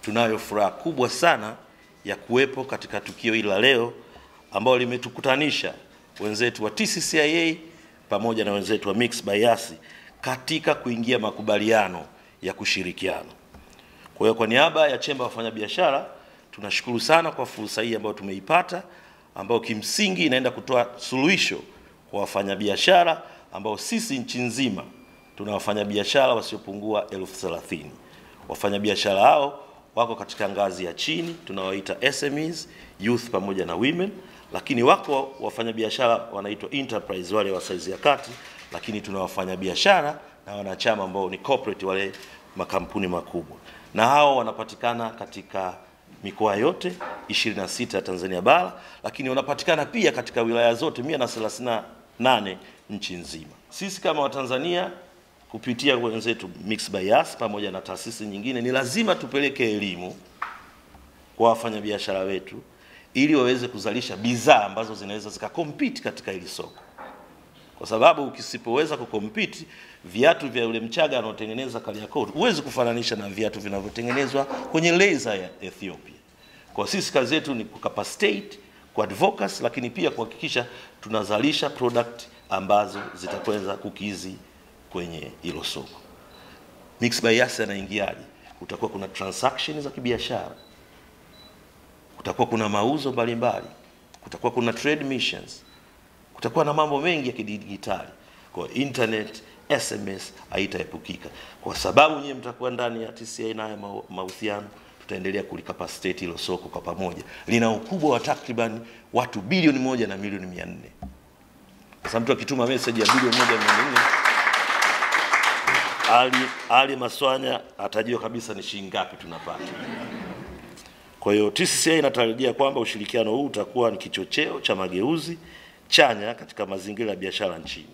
tunayo furaha kubwa sana ya kuwepo katika tukio hili la leo ambao limetukutanisha wenzetu wa TCCIA pamoja na wenzetu wa Mixx by Yas katika kuingia makubaliano ya kushirikiana. Kwa hiyo kwa niaba ya chemba wafanyabiashara tunashukuru sana kwa fursa hii ambayo tumeipata, ambayo kimsingi inaenda kutoa suluhisho kwa wafanyabiashara ambao sisi nchi nzima tuna wafanyabiashara wasiopungua 30,000. Wafanyabiashara hao wako katika ngazi ya chini tunaoita SMEs, youth pamoja na women, lakini wako wafanyabiashara wanaitwa enterprise wale wa size ya kati, lakini tuna wafanyabiashara na wanachama ambao ni corporate wale makampuni makubwa. Na hao wanapatikana katika mikoa yote 26 ya Tanzania bara, lakini wanapatikana pia katika wilaya zote 138 nchi nzima. Sisi kama Watanzania kupitia wenzetu Mixx by Yas pamoja na taasisi nyingine ni lazima tupeleke elimu kwa wafanyabiashara wetu ili waweze kuzalisha bidhaa ambazo zinaweza zikakompete katika hili soko. Kwa sababu ukisipoweza kukompete, viatu vya yule Mchaga anaotengeneza Kariakoo huwezi kufananisha na viatu vinavyotengenezwa kwenye laser ya Ethiopia. Kwa sisi kazi yetu ni kucapacitate, kuadvocate, lakini pia kuhakikisha tunazalisha product ambazo zitakwenda kukizi kwenye hilo soko. Mixx by Yas anaingiaje? Kutakuwa kuna transaction za kibiashara, kutakuwa kuna mauzo mbalimbali, kutakuwa kuna trade missions, kutakuwa na mambo mengi ya kidijitali. Kwa internet, SMS haitaepukika. Kwa sababu nyinyi mtakuwa ndani ya TCCIA na mahusiano, tutaendelea kulicapacitate hilo soko kwa pamoja. Lina ukubwa wa takriban watu bilioni 1 na milioni 400. Sasa mtu akituma message ya bilioni 1 na milioni 400, Ali Maswanya atajua kabisa ni shilingi ngapi tunapata. Kwa hiyo TCCIA inatarajia kwamba ushirikiano huu utakuwa ni kichocheo cha mageuzi chanya katika mazingira ya biashara nchini.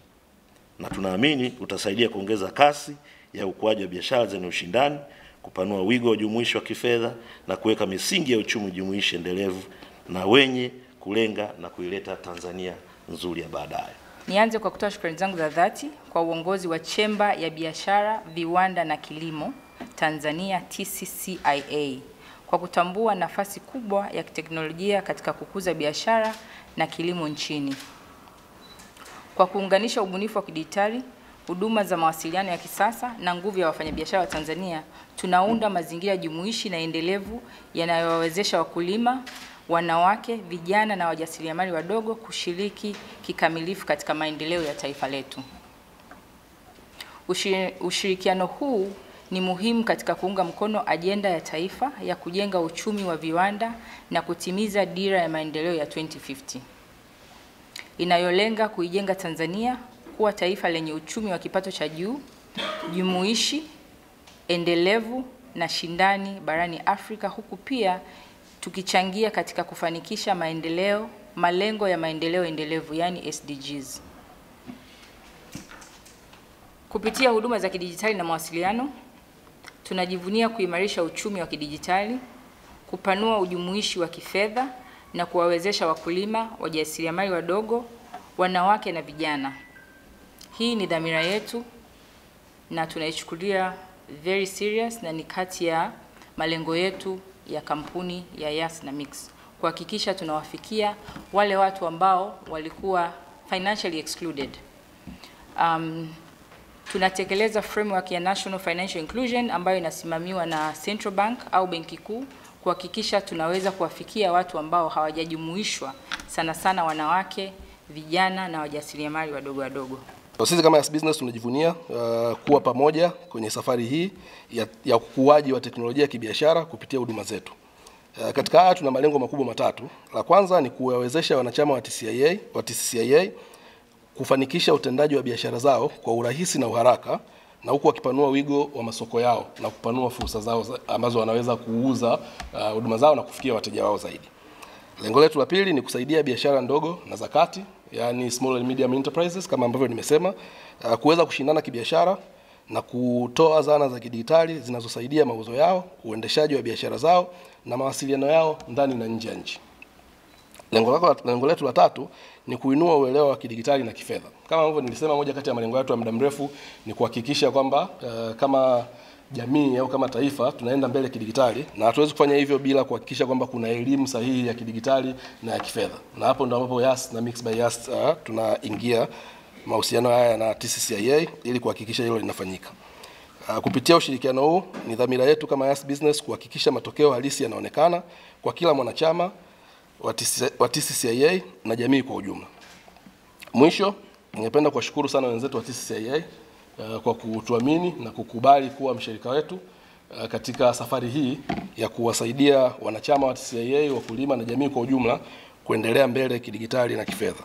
Na tunaamini utasaidia kuongeza kasi ya ukuaji wa biashara zenye ushindani, kupanua wigo wa jumuishi wa kifedha na kuweka misingi ya uchumi jumuishi endelevu na wenye kulenga na kuileta Tanzania nzuri ya baadaye. Nianze kwa kutoa shukrani zangu za dhati kwa uongozi wa Chemba ya Biashara, Viwanda na Kilimo Tanzania TCCIA kwa kutambua nafasi kubwa ya kiteknolojia katika kukuza biashara na kilimo nchini. Kwa kuunganisha ubunifu wa kidijitali, huduma za mawasiliano ya kisasa na nguvu ya wafanyabiashara wa Tanzania, tunaunda mazingira jumuishi na endelevu yanayowawezesha wakulima, wanawake, vijana na wajasiriamali wadogo kushiriki kikamilifu katika maendeleo ya taifa letu. Ushirikiano huu ni muhimu katika kuunga mkono ajenda ya taifa ya kujenga uchumi wa viwanda na kutimiza dira ya maendeleo ya 2050. Inayolenga kuijenga Tanzania kuwa taifa lenye uchumi wa kipato cha juu, jumuishi, endelevu na shindani barani Afrika, huku pia tukichangia katika kufanikisha malengo ya maendeleo endelevu yani SDGs. Kupitia huduma za kidijitali na mawasiliano, tunajivunia kuimarisha uchumi wa kidijitali, kupanua ujumuishi wa kifedha na kuwawezesha wakulima, wajasiriamali wadogo, wanawake na vijana. Hii ni dhamira yetu na tunaichukulia very serious na ni kati ya malengo yetu ya kampuni ya Yas na Mixx kuhakikisha tunawafikia wale watu ambao walikuwa financially excluded. Tunatekeleza framework ya National Financial Inclusion ambayo inasimamiwa na Central Bank au Benki Kuu kuhakikisha tunaweza kuwafikia watu ambao hawajajumuishwa, sana sana wanawake, vijana na wajasiriamali wadogo. Sisi kama Yas Business tunajivunia kuwa pamoja kwenye safari hii ya ukuaji wa teknolojia ya kibiashara kupitia huduma zetu. Katika haya tuna malengo makubwa matatu. La kwanza ni kuwawezesha wanachama wa TCCIA kufanikisha utendaji wa biashara zao kwa urahisi na uharaka, na huku wakipanua wigo wa masoko yao na kupanua fursa zao ambazo wanaweza kuuza huduma zao na kufikia wateja wao zaidi. Lengo letu la pili ni kusaidia biashara ndogo na za kati, yani small and medium enterprises kama ambavyo nimesema, kuweza kushindana kibiashara na kutoa zana za kidijitali zinazosaidia mauzo yao, uendeshaji wa biashara zao na mawasiliano yao ndani na nje ya nchi. Lengo letu la tatu ni kuinua uelewa wa kidijitali na kifedha. Kama ambavyo nilisema, moja kati ya malengo yetu ya muda mrefu ni kuhakikisha kwamba kama jamii au kama taifa tunaenda mbele kidigitali, na hatuwezi kufanya hivyo bila kuhakikisha kwamba kuna elimu sahihi ya kidigitali na ya kifedha. Na hapo ndio ambapo Yas na Mixx by Yas tunaingia mahusiano haya na TCCIA ili kuhakikisha hilo linafanyika. Kupitia ushirikiano huu ni dhamira yetu kama Yas Business kuhakikisha matokeo halisi yanaonekana kwa kila mwanachama wa TCCIA na jamii kwa ujumla. Mwisho, ningependa kuwashukuru sana wenzetu wa TCCIA kwa kutuamini na kukubali kuwa mshirika wetu katika safari hii ya kuwasaidia wanachama wa TCCIA, wakulima na jamii kwa ujumla kuendelea mbele kidigitali na kifedha.